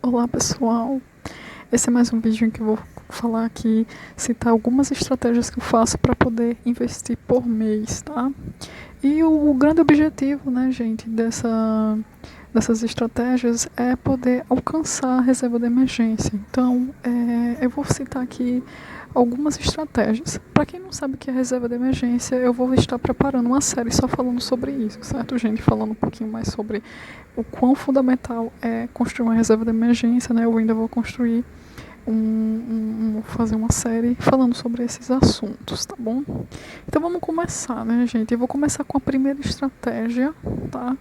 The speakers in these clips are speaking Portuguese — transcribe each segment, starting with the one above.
Olá pessoal, esse é mais um vídeo em que eu vou falar aqui, citar algumas estratégias que eu faço para poder investir por mês, tá? E o grande objetivo, né, gente, dessas estratégias é poder alcançar a reserva de emergência. Então, eu vou citar aqui algumas estratégias. Para quem não sabe o que é reserva de emergência, eu vou estar preparando uma série só falando sobre isso, certo, gente? Falando um pouquinho mais sobre o quão fundamental é construir uma reserva de emergência, né? Eu ainda vou construir fazer uma série falando sobre esses assuntos, tá bom? Então vamos começar, né, gente? Eu vou começar com a primeira estratégia, tá?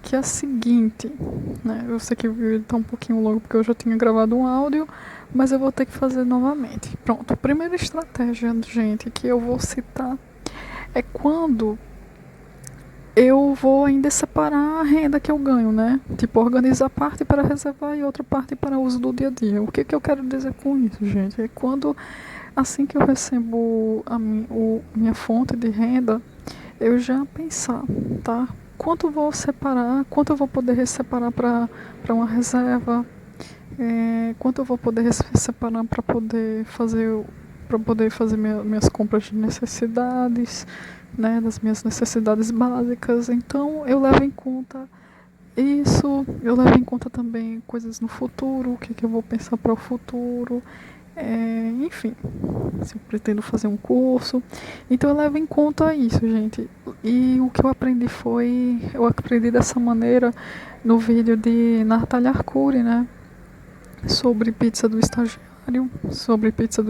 Que é a seguinte, né? Eu sei que o vídeo tá um pouquinho longo porque eu já tinha gravado um áudio, mas eu vou ter que fazer novamente. Pronto, a primeira estratégia, gente, que eu vou citar é quando eu vou ainda separar a renda que eu ganho, né? Tipo, organizar parte para reservar e outra parte para uso do dia a dia. O que eu quero dizer com isso, gente? É quando, assim que eu recebo minha fonte de renda, eu já pensar, tá? Quanto eu vou separar, quanto eu vou poder separar para uma reserva, quanto eu vou poder separar para poder fazer minhas compras de necessidades, né, das minhas necessidades básicas. Então eu levo em conta isso, eu levo em conta também coisas no futuro, o que eu vou pensar para o futuro, enfim, se eu pretendo fazer um curso. Então eu levo em conta isso, gente. E o que eu aprendi dessa maneira no vídeo de Natália Arcuri, né? Sobre pizza do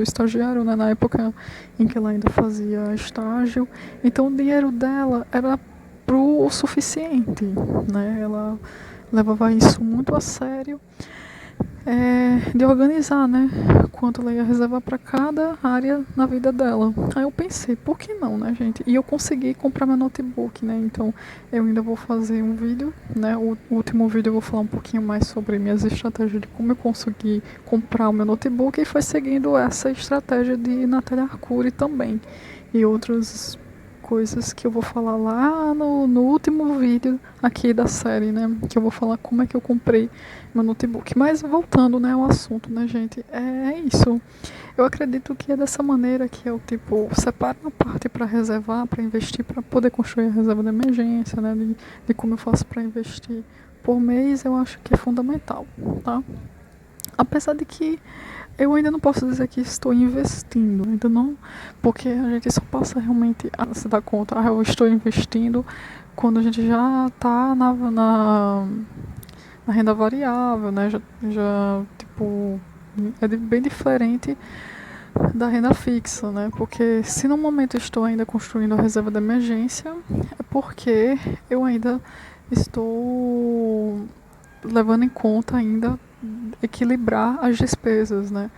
estagiário, né, na época em que ela ainda fazia estágio. Então o dinheiro dela era pro suficiente, né? Ela levava isso muito a sério, de organizar, né? Quanto ela ia reservar para cada área na vida dela. Aí eu pensei, por que não, né, gente? E eu consegui comprar meu notebook, né? Então eu ainda vou fazer um vídeo, né? O último vídeo eu vou falar um pouquinho mais sobre minhas estratégias de como eu consegui comprar o meu notebook e foi seguindo essa estratégia de Natália Arcuri também. E outras coisas que eu vou falar lá no último vídeo aqui da série, né? Que eu vou falar como é que eu comprei meu notebook. Mas voltando, né, ao assunto, né, gente? É isso. Eu acredito que é dessa maneira que eu, tipo, separo uma parte para reservar, para investir, para poder construir a reserva de emergência, né? De como eu faço para investir por mês, eu acho que é fundamental, tá? Apesar de que eu ainda não posso dizer que estou investindo, ainda não, porque a gente só passa realmente a se dar conta, eu estou investindo quando a gente já está na renda variável, né? Já tipo, bem diferente da renda fixa, né? Porque se no momento eu estou ainda construindo a reserva de emergência, é porque eu ainda estou levando em conta ainda equilibrar as despesas, né?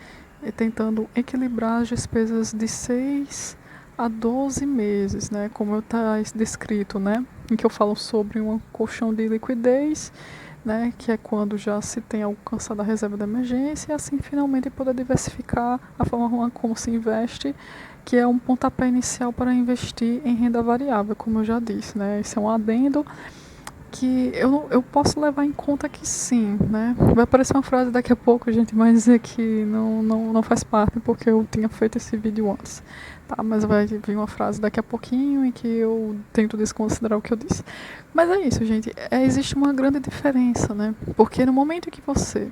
E tentando equilibrar as despesas de 6 a 12 meses, né? Como está descrito, né? Em que eu falo sobre um colchão de liquidez, né? Que é quando já se tem alcançado a reserva de emergência e assim finalmente poder diversificar a forma como se investe, que é um pontapé inicial para investir em renda variável, como eu já disse, né? Esse é um adendo que eu posso levar em conta que sim, né? Vai aparecer uma frase daqui a pouco, gente, mas é que não faz parte porque eu tinha feito esse vídeo antes, tá? Mas vai vir uma frase daqui a pouquinho em que eu tento desconsiderar o que eu disse. Mas é isso, gente. Existe uma grande diferença, né? Porque no momento que você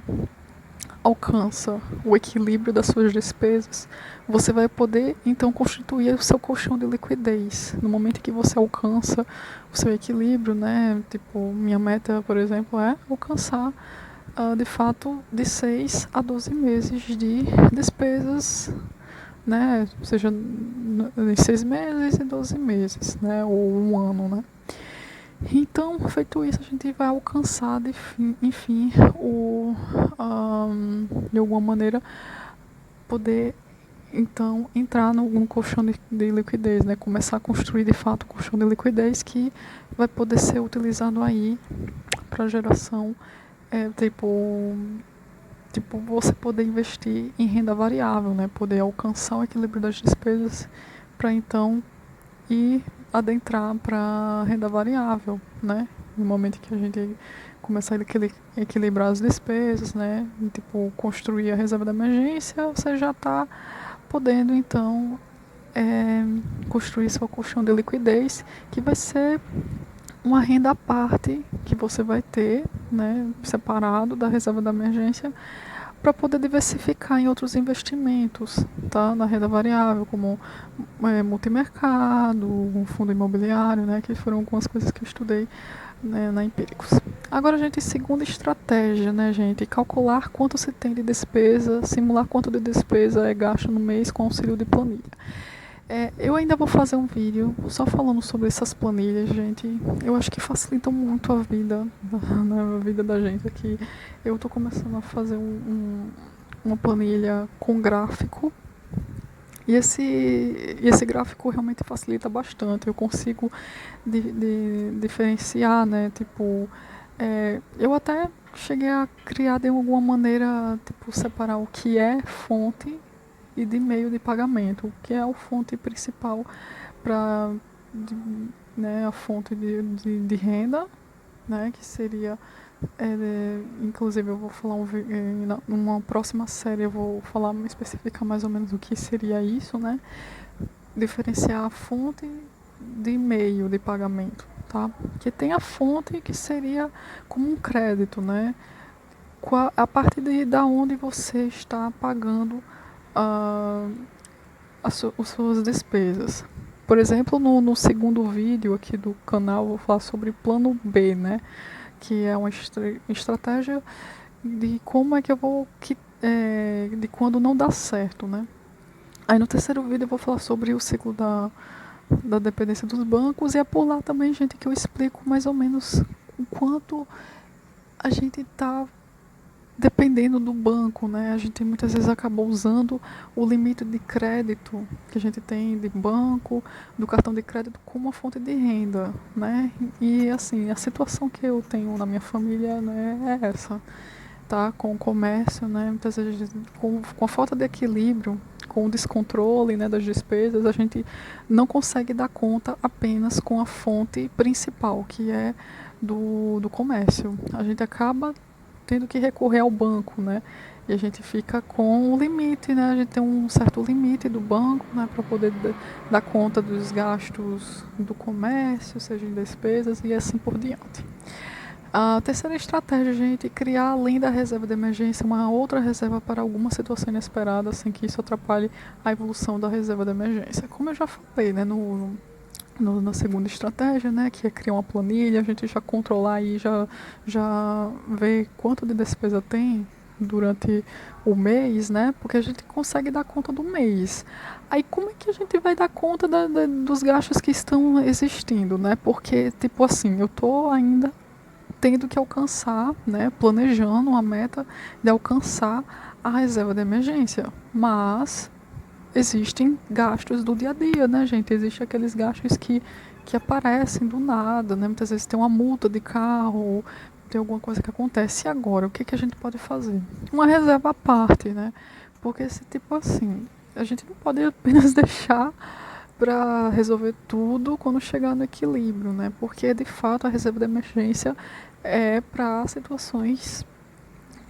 alcança o equilíbrio das suas despesas, você vai poder então constituir o seu colchão de liquidez. No momento que você alcança o seu equilíbrio, né? Tipo, minha meta, por exemplo, é alcançar de fato de 6 a 12 meses de despesas, né? Seja em 6 meses e 12 meses, né? Ou um ano, né? Então, feito isso, a gente vai alcançar, enfim, de alguma maneira, poder, então, entrar num colchão de liquidez, né? Começar a construir, de fato, um colchão de liquidez que vai poder ser utilizado aí para geração, tipo, você poder investir em renda variável, né? Poder alcançar o equilíbrio das despesas para, então, e adentrar para renda variável, né? No momento que a gente começar a equilibrar as despesas, né? E, tipo, construir a reserva de emergência, você já está podendo, então, construir sua colchão de liquidez, que vai ser uma renda à parte que você vai ter, né, separado da reserva da emergência, para poder diversificar em outros investimentos, tá? Na renda variável, como multimercado, um fundo imobiliário, né? Que foram algumas coisas que eu estudei, né, na Empíricos. Agora, gente, segunda estratégia, né, gente? Calcular quanto se tem de despesa, simular quanto de despesa é gasto no mês com auxílio de planilha. Eu ainda vou fazer um vídeo só falando sobre essas planilhas, gente. Eu acho que facilitam muito a vida, né, a vida da gente aqui. Eu estou começando a fazer uma planilha com gráfico. E esse gráfico realmente facilita bastante. Eu consigo diferenciar, né? Tipo, eu até cheguei a criar de alguma maneira, tipo, separar o que é fonte e de meio de pagamento, que é a fonte principal para, né, a fonte de renda, né, que seria, inclusive eu vou falar numa próxima série eu vou falar especificar mais ou menos o que seria isso, né, diferenciar a fonte de meio de pagamento, tá? Que tem a fonte que seria como um crédito, né, a partir da onde você está pagando as suas despesas. Por exemplo, no segundo vídeo aqui do canal, eu vou falar sobre plano B, né? Que é uma estratégia de como é que eu vou, de quando não dá certo, né? Aí no terceiro vídeo eu vou falar sobre o ciclo da dependência dos bancos, e é por lá também, gente, que eu explico mais ou menos o quanto a gente está dependendo do banco, né? A gente muitas vezes acaba usando o limite de crédito que a gente tem de banco, do cartão de crédito, como uma fonte de renda, né? E assim, a situação que eu tenho na minha família, né, é essa, tá? Com o comércio, né? Muitas vezes com a falta de equilíbrio, com o descontrole, né, das despesas, a gente não consegue dar conta apenas com a fonte principal, que é do comércio. A gente acaba tendo que recorrer ao banco, né? E a gente fica com o limite, né? A gente tem um certo limite do banco, né? Para poder dar conta dos gastos do comércio, seja em despesas e assim por diante. A terceira estratégia, gente, é criar além da reserva de emergência uma outra reserva para alguma situação inesperada, sem que isso atrapalhe a evolução da reserva de emergência. Como eu já falei, né? Na segunda estratégia, né, que é criar uma planilha, a gente já controlar e já ver quanto de despesa tem durante o mês, né, porque a gente consegue dar conta do mês. Aí como é que a gente vai dar conta dos gastos que estão existindo, né, porque, tipo assim, eu tô ainda tendo que alcançar, né, planejando uma meta de alcançar a reserva de emergência, mas existem gastos do dia a dia, né, gente? Existem aqueles gastos que aparecem do nada, né? Muitas vezes tem uma multa de carro, tem alguma coisa que acontece. E agora, o que a gente pode fazer? Uma reserva à parte, né? Porque se, tipo assim, a gente não pode apenas deixar para resolver tudo quando chegar no equilíbrio, né? Porque, de fato, a reserva de emergência é para situações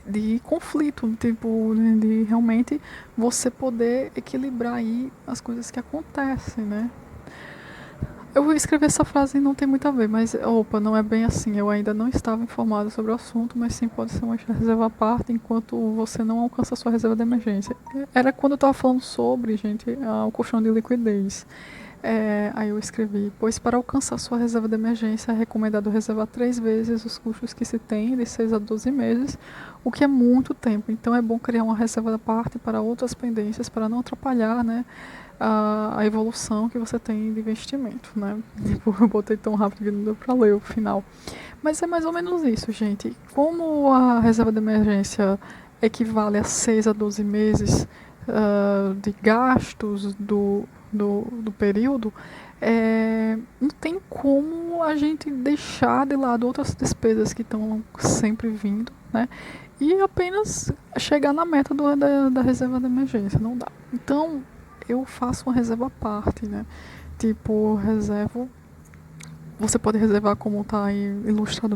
de conflito, tipo, né, de realmente você poder equilibrar aí as coisas que acontecem, né? Eu vou escrever essa frase e não tem muito a ver, mas, opa, não é bem assim. Eu ainda não estava informado sobre o assunto, mas sim pode ser uma reserva à parte enquanto você não alcança a sua reserva de emergência. Era quando eu estava falando sobre, gente, o colchão de liquidez. Aí eu escrevi, pois para alcançar sua reserva de emergência é recomendado reservar 3 vezes os custos que se tem, de 6 a 12 meses, o que é muito tempo. Então é bom criar uma reserva à parte para outras pendências, para não atrapalhar, né, a evolução que você tem de investimento, né? Tipo, eu botei tão rápido que não deu para ler o final. Mas é mais ou menos isso, gente. Como a reserva de emergência equivale a 6 a 12 meses de gastos do período, não tem como a gente deixar de lado outras despesas que estão sempre vindo, né? E apenas chegar na meta da reserva de emergência, não dá. Então, eu faço uma reserva à parte, né? Tipo, reservo você pode reservar, como está ilustrado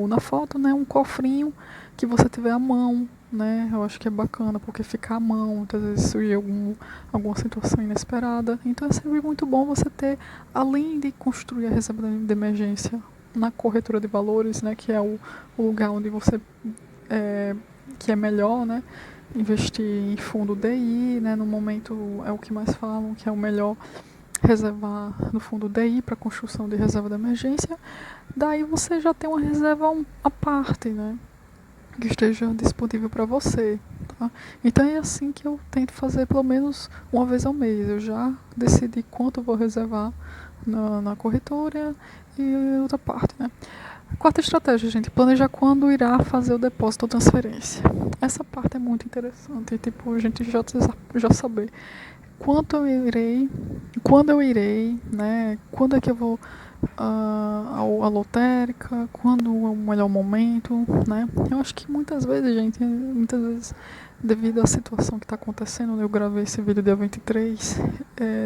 na foto, né, um cofrinho que você tiver à mão, né? Eu acho que é bacana, porque fica à mão, muitas vezes surge alguma situação inesperada. Então é sempre muito bom você ter, além de construir a reserva de emergência na corretora de valores, né, que é o lugar onde você que é melhor, né, investir em fundo DI, né, no momento é o que mais falam, que é o melhor reservar no fundo DI para construção de reserva de emergência. Daí você já tem uma reserva à parte, né, que esteja disponível para você. Tá? Então é assim que eu tento fazer pelo menos uma vez ao mês. Eu já decidi quanto eu vou reservar na corretora e outra parte, né? Quarta estratégia, gente, planejar quando irá fazer o depósito ou transferência. Essa parte é muito interessante, tipo, a gente já saber quando eu irei, né? Quando é que eu vou à lotérica, quando é o melhor momento, né? Eu acho que muitas vezes, devido à situação que está acontecendo, eu gravei esse vídeo dia 23,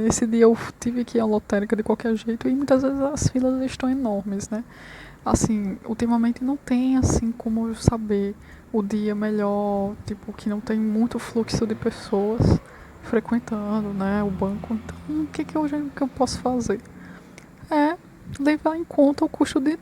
esse dia eu tive que ir à lotérica de qualquer jeito e muitas vezes as filas estão enormes, né? Assim, ultimamente não tem assim como eu saber o dia melhor, tipo, que não tem muito fluxo de pessoas frequentando, né, o banco. Então, o que eu posso fazer? É levar em conta o custo de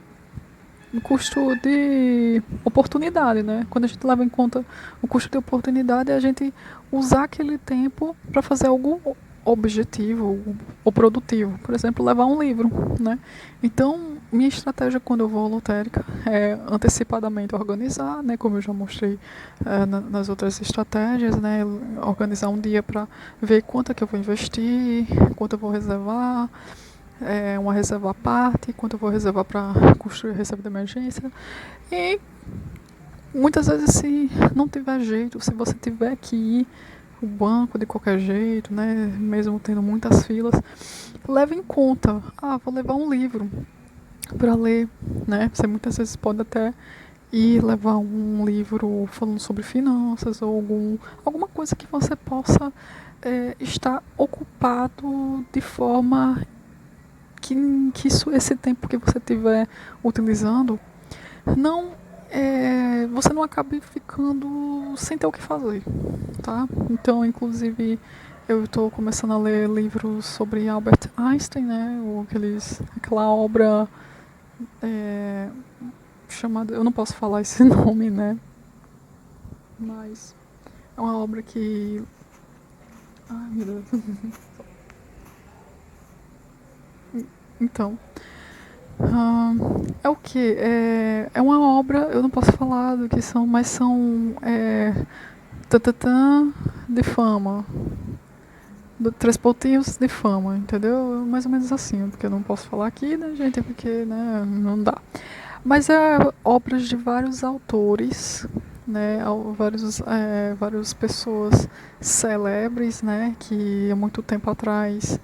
oportunidade, né? Quando a gente leva em conta o custo de oportunidade, é a gente usar aquele tempo para fazer algo objetivo ou produtivo. Por exemplo, levar um livro, né? Então, minha estratégia quando eu vou à lotérica é antecipadamente organizar, né? Como eu já mostrei nas outras estratégias, né? Organizar um dia para ver quanto é que eu vou investir, quanto eu vou reservar, uma reserva à parte, quanto eu vou reservar para construir a reserva de emergência. E muitas vezes, se não tiver jeito, se você tiver que ir ao banco de qualquer jeito, né, mesmo tendo muitas filas, leve em conta, vou levar um livro para ler, né? Você muitas vezes pode até ir levar um livro falando sobre finanças ou alguma coisa que você possa estar ocupado de forma que esse tempo que você estiver utilizando, não você não acabe ficando sem ter o que fazer, tá? Então, inclusive, eu estou começando a ler livros sobre Albert Einstein, né? Aquela obra chamada, eu não posso falar esse nome, né? Mas é uma obra que, ai meu Deus. Então, é o que? É uma obra, eu não posso falar do que são, mas são tatatã de fama. Três pontinhos de fama, entendeu? Mais ou menos assim, porque eu não posso falar aqui, né, gente? Porque, né, não dá. Mas é obras de vários autores, né? Várias pessoas célebres, né? Que há muito tempo atrás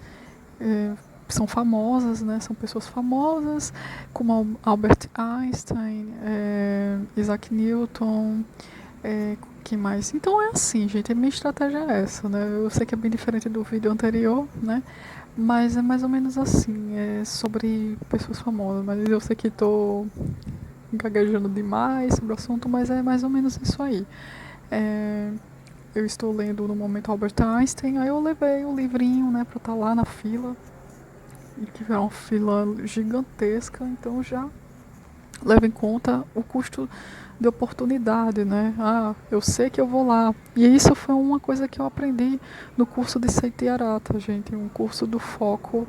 são famosas, né? São pessoas famosas, como Albert Einstein, Isaac Newton, que mais? Então é assim, gente, a minha estratégia é essa, né? Eu sei que é bem diferente do vídeo anterior, né? Mas é mais ou menos assim, é sobre pessoas famosas, mas eu sei que estou gaguejando demais sobre o assunto, mas é mais ou menos isso aí. Eu estou lendo no momento Albert Einstein, aí eu levei o livrinho, né, pra estar lá na fila, e que é uma fila gigantesca, então já leva em conta o custo de oportunidade, né? Eu sei que eu vou lá. E isso foi uma coisa que eu aprendi no curso de Seiti Arata, gente, um curso do foco,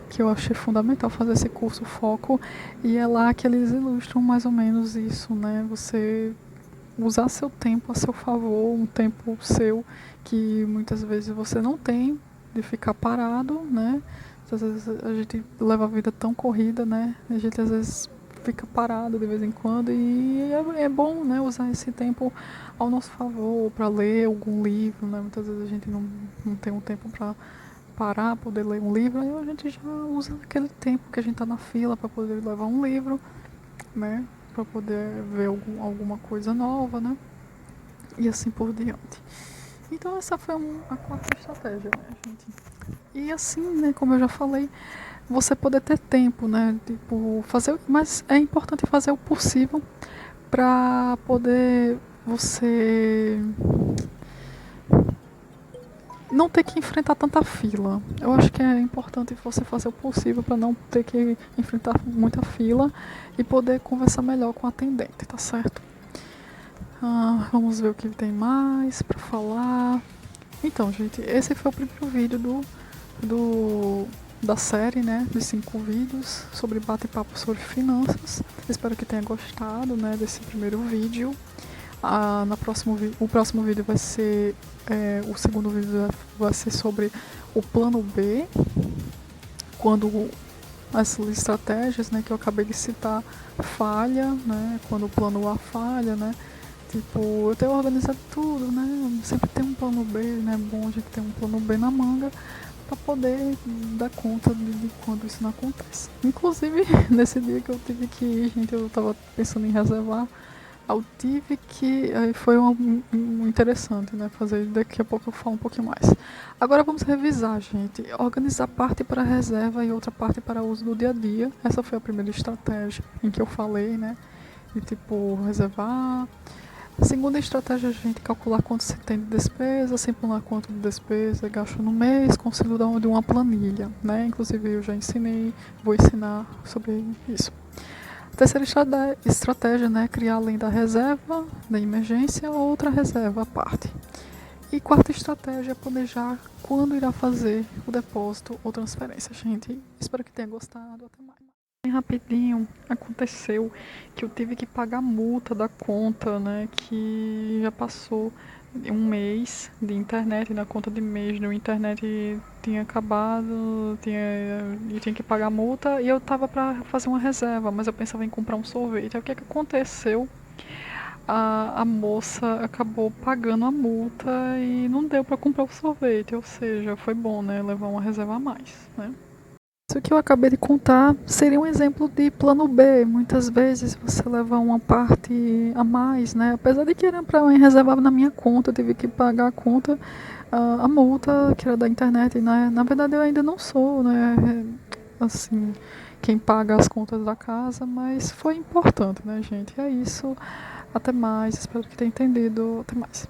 que eu achei fundamental fazer esse curso foco, e é lá que eles ilustram mais ou menos isso, né? Você usar seu tempo a seu favor, um tempo seu que muitas vezes você não tem, de ficar parado, né? Às vezes a gente leva a vida tão corrida, né? A gente às vezes fica parado de vez em quando e é bom, né, usar esse tempo ao nosso favor para ler algum livro, né? Muitas vezes a gente não tem um tempo para parar, poder ler um livro, aí a gente já usa aquele tempo que a gente está na fila para poder levar um livro, né? Para poder ver alguma coisa nova, né? E assim por diante. Então essa foi a quarta estratégia, né, gente? E assim, né, como eu já falei, você poder ter tempo, né, tipo, fazer, mas é importante fazer o possível para poder você não ter que enfrentar tanta fila. Eu acho que é importante você fazer o possível para não ter que enfrentar muita fila e poder conversar melhor com o atendente, tá certo? Vamos ver o que tem mais para falar. Então, gente, esse foi o primeiro vídeo do da série, né, de 5 vídeos sobre bate-papo sobre finanças. Espero que tenha gostado, né, desse primeiro vídeo. O próximo vídeo vai ser o segundo vídeo vai ser sobre o plano B, quando as estratégias, né, que eu acabei de citar falha, né, quando o plano A falha, né, tipo, eu tenho organizado tudo, né, sempre tem um plano B, né, é bom a gente ter um plano B na manga para poder dar conta de quando isso não acontece. Inclusive, nesse dia que eu tive que ir, gente, eu tava pensando em reservar, eu tive que. Foi um interessante, né? Fazer. Daqui a pouco eu falo um pouquinho mais. Agora vamos revisar, gente. Organizar parte para reserva e outra parte para uso do dia a dia. Essa foi a primeira estratégia em que eu falei, né? De tipo, reservar. A segunda estratégia é a gente calcular quanto se tem de despesa, simular quanto de despesa gasto no mês, com auxílio de uma planilha, né? Inclusive eu já ensinei, vou ensinar sobre isso. A terceira estratégia, né, criar além da reserva da emergência outra reserva à parte. E quarta estratégia é planejar quando irá fazer o depósito ou transferência. Gente, espero que tenha gostado. Até mais. Bem rapidinho, aconteceu que eu tive que pagar a multa da conta, né, que já passou um mês de internet, na conta de mês da internet tinha acabado, e tinha que pagar a multa e eu tava para fazer uma reserva, mas eu pensava em comprar um sorvete. Aí o que é que aconteceu? A moça acabou pagando a multa e não deu para comprar o sorvete, ou seja, foi bom, né, levar uma reserva a mais, né? Isso que eu acabei de contar seria um exemplo de plano B. Muitas vezes você leva uma parte a mais, né? Apesar de que era para mim reservar na minha conta, eu tive que pagar a conta, a multa que era da internet. Né? Na verdade, eu ainda não sou, né? Assim, quem paga as contas da casa, mas foi importante, né, gente? É isso. Até mais. Espero que tenha entendido. Até mais.